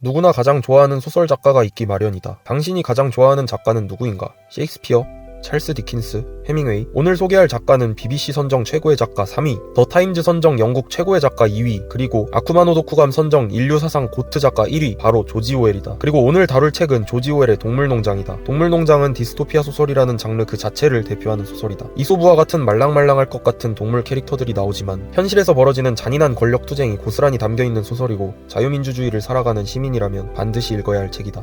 누구나 가장 좋아하는 소설 작가가 있기 마련이다. 당신이 가장 좋아하는 작가는 누구인가? 셰익스피어? 찰스 디킨스? 해밍웨이? 오늘 소개할 작가는 BBC 선정 최고의 작가 3위, 더 타임즈 선정 영국 최고의 작가 2위, 그리고 아쿠마노도쿠감 선정 인류 사상 고트 작가 1위, 바로 조지 오웰이다. 그리고 오늘 다룰 책은 조지 오웰의 동물농장이다. 동물농장은 디스토피아 소설이라는 장르 그 자체를 대표하는 소설이다. 이솝우와 같은 말랑말랑할 것 같은 동물 캐릭터들이 나오지만 현실에서 벌어지는 잔인한 권력 투쟁이 고스란히 담겨있는 소설이고 자유민주주의를 살아가는 시민이라면 반드시 읽어야 할 책이다.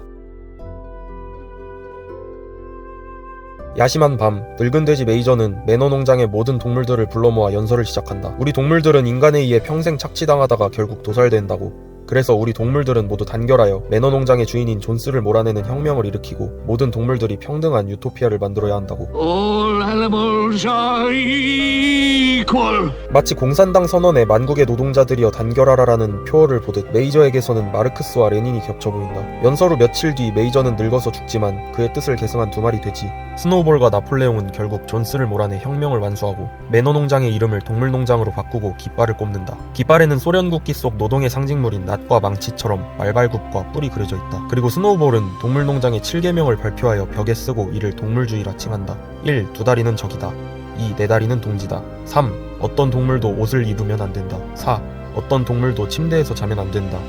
야심한 밤, 늙은 돼지 메이저는 매너 농장의 모든 동물들을 불러 모아 연설을 시작한다. 우리 동물들은 인간에 의해 평생 착취당하다가 결국 도살된다고. 그래서 우리 동물들은 모두 단결하여 매너 농장의 주인인 존스를 몰아내는 혁명을 일으키고 모든 동물들이 평등한 유토피아를 만들어야 한다고. All animals are equal. 마치 공산당 선언에 만국의 노동자들이여 단결하라라는 표어를 보듯 메이저에게서는 마르크스와 레닌이 겹쳐 보인다. 연설 후 며칠 뒤 메이저는 늙어서 죽지만 그의 뜻을 계승한 두 마리 돼지 스노우볼과 나폴레옹은 결국 존스를 몰아내 혁명을 완수하고 매너 농장의 이름을 동물농장으로 바꾸고 깃발을 꼽는다. 깃발에는 소련 국기 속 노동의 상징물인 낫과 망치처럼 말발굽과 뿔이 그려져 있다. 그리고 스노우볼은 동물농장의 7계명을 발표하여 벽에 쓰고 이를 동물주의라 칭한다. 1. 두 다리는 적이다. 2. 네 다리는 동지다. 3. 어떤 동물도 옷을 입으면 안 된다. 4. 어떤 동물도 침대에서 자면 안 된다.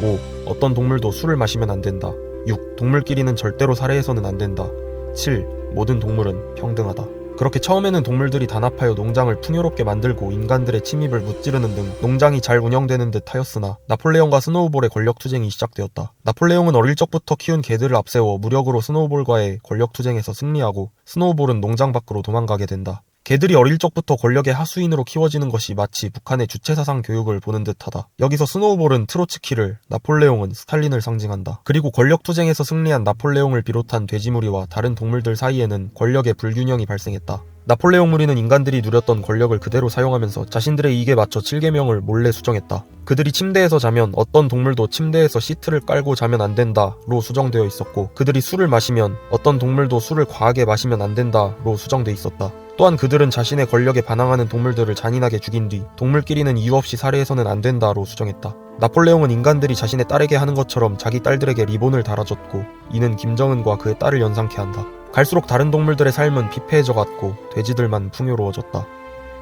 5. 어떤 동물도 술을 마시면 안 된다. 6. 동물끼리는 절대로 살해해서는 안 된다. 7. 모든 동물은 평등하다. 그렇게 처음에는 동물들이 단합하여 농장을 풍요롭게 만들고 인간들의 침입을 무찌르는 등 농장이 잘 운영되는 듯 하였으나 나폴레옹과 스노우볼의 권력투쟁이 시작되었다. 나폴레옹은 어릴 적부터 키운 개들을 앞세워 무력으로 스노우볼과의 권력투쟁에서 승리하고 스노우볼은 농장 밖으로 도망가게 된다. 개들이 어릴 적부터 권력의 하수인으로 키워지는 것이 마치 북한의 주체사상 교육을 보는 듯하다. 여기서 스노우볼은 트로츠키를, 나폴레옹은 스탈린을 상징한다. 그리고 권력투쟁에서 승리한 나폴레옹을 비롯한 돼지무리와 다른 동물들 사이에는 권력의 불균형이 발생했다. 나폴레옹 무리는 인간들이 누렸던 권력을 그대로 사용하면서 자신들의 이익에 맞춰 7계명을 몰래 수정했다. 그들이 침대에서 자면 어떤 동물도 침대에서 시트를 깔고 자면 안 된다로 수정되어 있었고, 그들이 술을 마시면 어떤 동물도 술을 과하게 마시면 안 된다로 수정돼 있었다. 또한 그들은 자신의 권력에 반항하는 동물들을 잔인하게 죽인 뒤 동물끼리는 이유 없이 살해해서는 안 된다로 수정했다. 나폴레옹은 인간들이 자신의 딸에게 하는 것처럼 자기 딸들에게 리본을 달아줬고, 이는 김정은과 그의 딸을 연상케 한다. 갈수록 다른 동물들의 삶은 피폐해져 갔고 돼지들만 풍요로워졌다.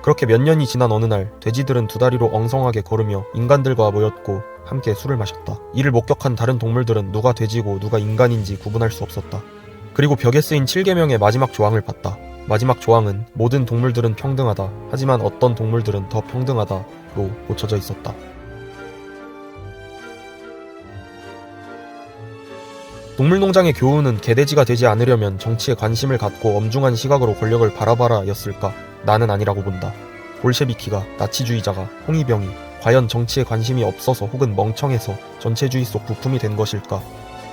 그렇게 몇 년이 지난 어느 날 돼지들은 두 다리로 엉성하게 걸으며 인간들과 모였고 함께 술을 마셨다. 이를 목격한 다른 동물들은 누가 돼지고 누가 인간인지 구분할 수 없었다. 그리고 벽에 쓰인 7계명의 마지막 조항을 봤다. 마지막 조항은 모든 동물들은 평등하다. 하지만 어떤 동물들은 더 평등하다로 고쳐져 있었다. 동물농장의 교훈은 개돼지가 되지 않으려면 정치에 관심을 갖고 엄중한 시각으로 권력을 바라봐라 였을까? 나는 아니라고 본다. 볼셰비키가, 나치주의자가, 홍위병이 과연 정치에 관심이 없어서 혹은 멍청해서 전체주의 속 부품이 된 것일까?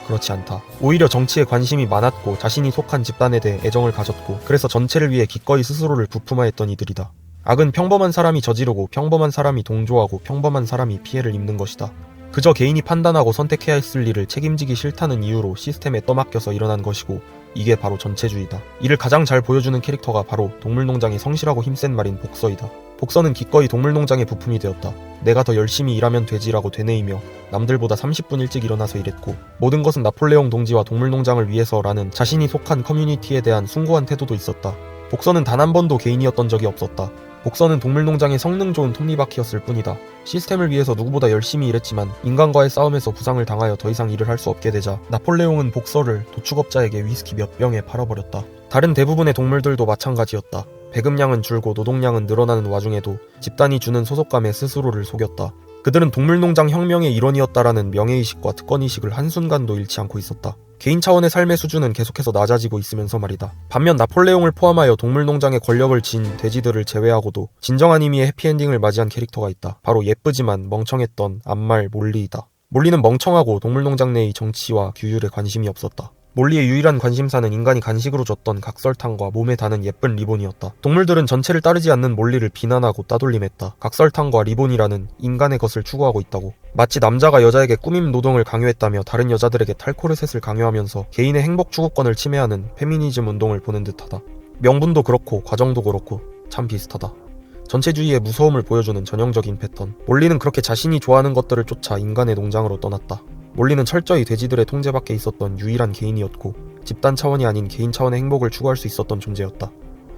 그렇지 않다. 오히려 정치에 관심이 많았고 자신이 속한 집단에 대해 애정을 가졌고 그래서 전체를 위해 기꺼이 스스로를 부품화했던 이들이다. 악은 평범한 사람이 저지르고 평범한 사람이 동조하고 평범한 사람이 피해를 입는 것이다. 그저 개인이 판단하고 선택해야 했을 일을 책임지기 싫다는 이유로 시스템에 떠맡겨서 일어난 것이고, 이게 바로 전체주의다. 이를 가장 잘 보여주는 캐릭터가 바로 동물농장의 성실하고 힘센 말인 복서이다. 복서는 기꺼이 동물농장의 부품이 되었다. 내가 더 열심히 일하면 되지라고 되뇌이며 남들보다 30분 일찍 일어나서 일했고, 모든 것은 나폴레옹 동지와 동물농장을 위해서라는 자신이 속한 커뮤니티에 대한 숭고한 태도도 있었다. 복서는 단 한 번도 개인이었던 적이 없었다. 복서는 동물농장의 성능 좋은 톱니바퀴였을 뿐이다. 시스템을 위해서 누구보다 열심히 일했지만 인간과의 싸움에서 부상을 당하여 더 이상 일을 할 수 없게 되자 나폴레옹은 복서를 도축업자에게 위스키 몇 병에 팔아버렸다. 다른 대부분의 동물들도 마찬가지였다. 배급량은 줄고 노동량은 늘어나는 와중에도 집단이 주는 소속감에 스스로를 속였다. 그들은 동물농장 혁명의 일원이었다라는 명예의식과 특권의식을 한순간도 잃지 않고 있었다. 개인 차원의 삶의 수준은 계속해서 낮아지고 있으면서 말이다. 반면 나폴레옹을 포함하여 동물농장의 권력을 쥔 돼지들을 제외하고도 진정한 의미의 해피엔딩을 맞이한 캐릭터가 있다. 바로 예쁘지만 멍청했던 암말 몰리이다. 몰리는 멍청하고 동물농장 내의 정치와 규율에 관심이 없었다. 몰리의 유일한 관심사는 인간이 간식으로 줬던 각설탕과 몸에 다는 예쁜 리본이었다. 동물들은 전체를 따르지 않는 몰리를 비난하고 따돌림했다. 각설탕과 리본이라는 인간의 것을 추구하고 있다고. 마치 남자가 여자에게 꾸밈 노동을 강요했다며 다른 여자들에게 탈코르셋을 강요하면서 개인의 행복 추구권을 침해하는 페미니즘 운동을 보는 듯하다. 명분도 그렇고 과정도 그렇고 참 비슷하다. 전체주의의 무서움을 보여주는 전형적인 패턴. 몰리는 그렇게 자신이 좋아하는 것들을 쫓아 인간의 농장으로 떠났다. 몰리는 철저히 돼지들의 통제 밖에 있었던 유일한 개인이었고 집단 차원이 아닌 개인 차원의 행복을 추구할 수 있었던 존재였다.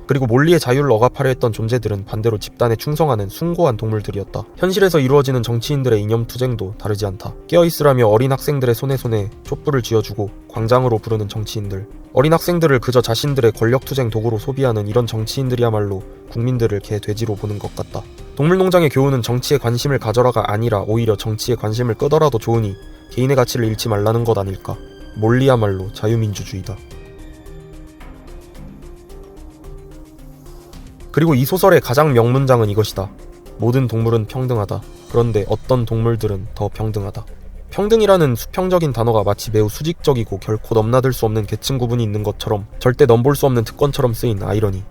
그리고 몰리의 자유를 억압하려 했던 존재들은 반대로 집단에 충성하는 숭고한 동물들이었다. 현실에서 이루어지는 정치인들의 이념투쟁도 다르지 않다. 깨어있으라며 어린 학생들의 손에 촛불을 쥐어주고 광장으로 부르는 정치인들, 어린 학생들을 그저 자신들의 권력투쟁 도구로 소비하는 이런 정치인들이야말로 국민들을 개 돼지로 보는 것 같다. 동물농장의 교훈은 정치에 관심을 가져라가 아니라 오히려 정치에 관심을 끄더라도 좋으니 개인의 가치를 잃지 말라는 것 아닐까. 몰리야말로 자유민주주의다. 그리고 이 소설의 가장 명문장은 이것이다. 모든 동물은 평등하다. 그런데 어떤 동물들은 더 평등하다. 평등이라는 수평적인 단어가 마치 매우 수직적이고 결코 넘나들 수 없는 계층 구분이 있는 것처럼 절대 넘볼 수 없는 특권처럼 쓰인 아이러니.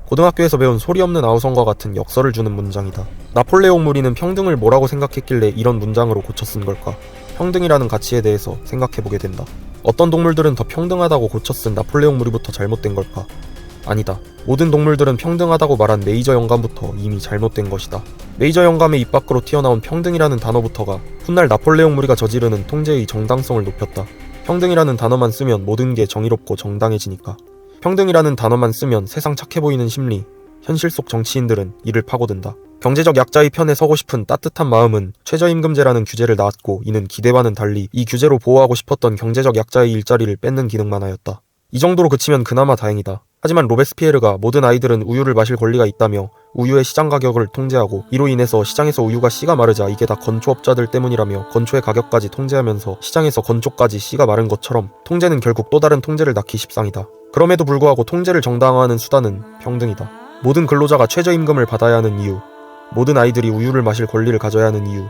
고등학교에서 배운 소리 없는 아우성과 같은 역설을 주는 문장이다. 나폴레옹 무리는 평등을 뭐라고 생각했길래 이런 문장으로 고쳐 쓴 걸까? 평등이라는 가치에 대해서 생각해보게 된다. 어떤 동물들은 더 평등하다고 고쳐 쓴 나폴레옹 무리부터 잘못된 걸까? 아니다. 모든 동물들은 평등하다고 말한 메이저 영감부터 이미 잘못된 것이다. 메이저 영감의 입 밖으로 튀어나온 평등이라는 단어부터가 훗날 나폴레옹 무리가 저지르는 통제의 정당성을 높였다. 평등이라는 단어만 쓰면 모든 게 정의롭고 정당해지니까. 평등이라는 단어만 쓰면 세상 착해 보이는 심리, 현실 속 정치인들은 이를 파고든다. 경제적 약자의 편에 서고 싶은 따뜻한 마음은 최저임금제라는 규제를 낳았고 이는 기대와는 달리 이 규제로 보호하고 싶었던 경제적 약자의 일자리를 뺏는 기능만 하였다. 이 정도로 그치면 그나마 다행이다. 하지만 로베스피에르가 모든 아이들은 우유를 마실 권리가 있다며 우유의 시장 가격을 통제하고 이로 인해서 시장에서 우유가 씨가 마르자 이게 다 건초업자들 때문이라며 건초의 가격까지 통제하면서 시장에서 건초까지 씨가 마른 것처럼 통제는 결국 또 다른 통제를 낳기 십상이다. 그럼에도 불구하고 통제를 정당화하는 수단은 평등이다. 모든 근로자가 최저임금을 받아야 하는 이유, 모든 아이들이 우유를 마실 권리를 가져야 하는 이유,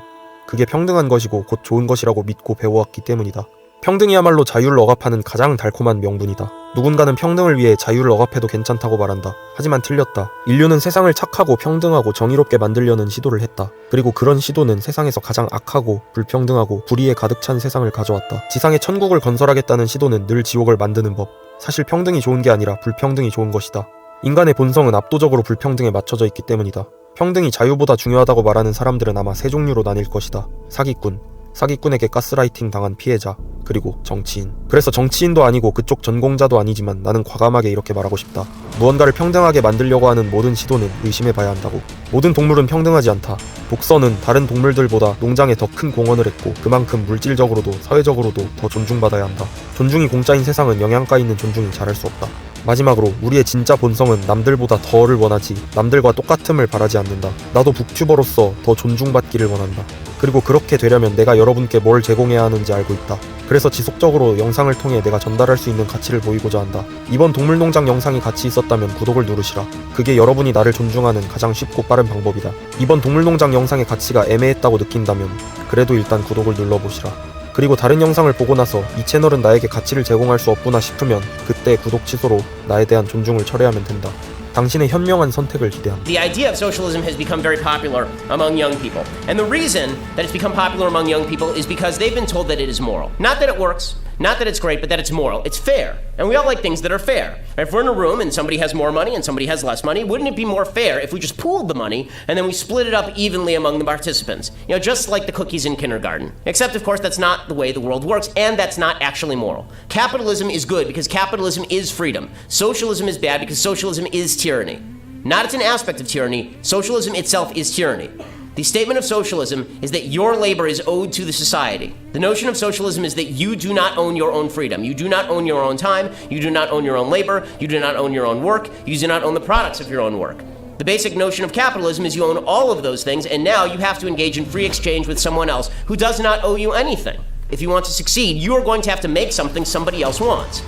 그게 평등한 것이고 곧 좋은 것이라고 믿고 배워왔기 때문이다. 평등이야말로 자유를 억압하는 가장 달콤한 명분이다. 누군가는 평등을 위해 자유를 억압해도 괜찮다고 말한다. 하지만 틀렸다. 인류는 세상을 착하고 평등하고 정의롭게 만들려는 시도를 했다. 그리고 그런 시도는 세상에서 가장 악하고 불평등하고 불의에 가득 찬 세상을 가져왔다. 지상에 천국을 건설하겠다는 시도는 늘 지옥을 만드는 법. 사실 평등이 좋은 게 아니라 불평등이 좋은 것이다. 인간의 본성은 압도적으로 불평등에 맞춰져 있기 때문이다. 평등이 자유보다 중요하다고 말하는 사람들은 아마 세 종류로 나뉠 것이다. 사기꾼, 사기꾼에게 가스라이팅 당한 피해자, 그리고 정치인. 그래서 정치인도 아니고 그쪽 전공자도 아니지만 나는 과감하게 이렇게 말하고 싶다. 무언가를 평등하게 만들려고 하는 모든 시도는 의심해봐야 한다고. 모든 동물은 평등하지 않다. 독서는 다른 동물들보다 농장에 더 큰 공헌을 했고 그만큼 물질적으로도 사회적으로도 더 존중받아야 한다. 존중이 공짜인 세상은 영양가 있는 존중이 잘할 수 없다. 마지막으로 우리의 진짜 본성은 남들보다 더를 원하지 남들과 똑같음을 바라지 않는다. 나도 북튜버로서 더 존중받기를 원한다. 그리고 그렇게 되려면 내가 여러분께 뭘 제공해야 하는지 알고 있다. 그래서 지속적으로 영상을 통해 내가 전달할 수 있는 가치를 보이고자 한다. 이번 동물농장 영상이 가치 있었다면 구독을 누르시라. 그게 여러분이 나를 존중하는 가장 쉽고 빠른 방법이다. 이번 동물농장 영상의 가치가 애매했다고 느낀다면 그래도 일단 구독을 눌러보시라. 그리고 다른 영상을 보고 나서 이 채널은 나에게 가치를 제공할 수 없구나 싶으면 그때 구독 취소로 나에 대한 존중을 철회하면 된다. 당신의 현명한 선택을 기대한다. The idea of socialism has become very popular among young people. And the reason that it's become popular among young people is because they've been told that it is moral. Not that it works, not that it's great, but that it's moral. It's fair. And we all like things that are fair. If we're in a room and somebody has more money and somebody has less money, wouldn't it be more fair if we just pooled the money and then we split it up evenly among the participants? You know, just like the cookies in kindergarten. Except, of course, that's not the way the world works, and that's not actually moral. Capitalism is good because capitalism is freedom. Socialism is bad because socialism is tyranny. Not it's an aspect of tyranny. Socialism itself is tyranny. The statement of socialism is that your labor is owed to the society. The notion of socialism is that you do not own your own freedom. You do not own your own time. You do not own your own labor. You do not own your own work. You do not own the products of your own work. The basic notion of capitalism is you own all of those things, and now you have to engage in free exchange with someone else who does not owe you anything. If you want to succeed, you are going to have to make something somebody else wants.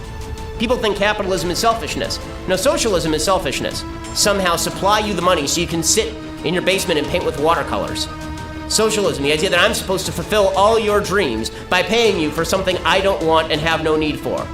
People think capitalism is selfishness. No, socialism is selfishness. Somehow supply you the money so you can sit in your basement and paint with watercolors. Socialism, the idea that I'm supposed to fulfill all your dreams by paying you for something I don't want and have no need for.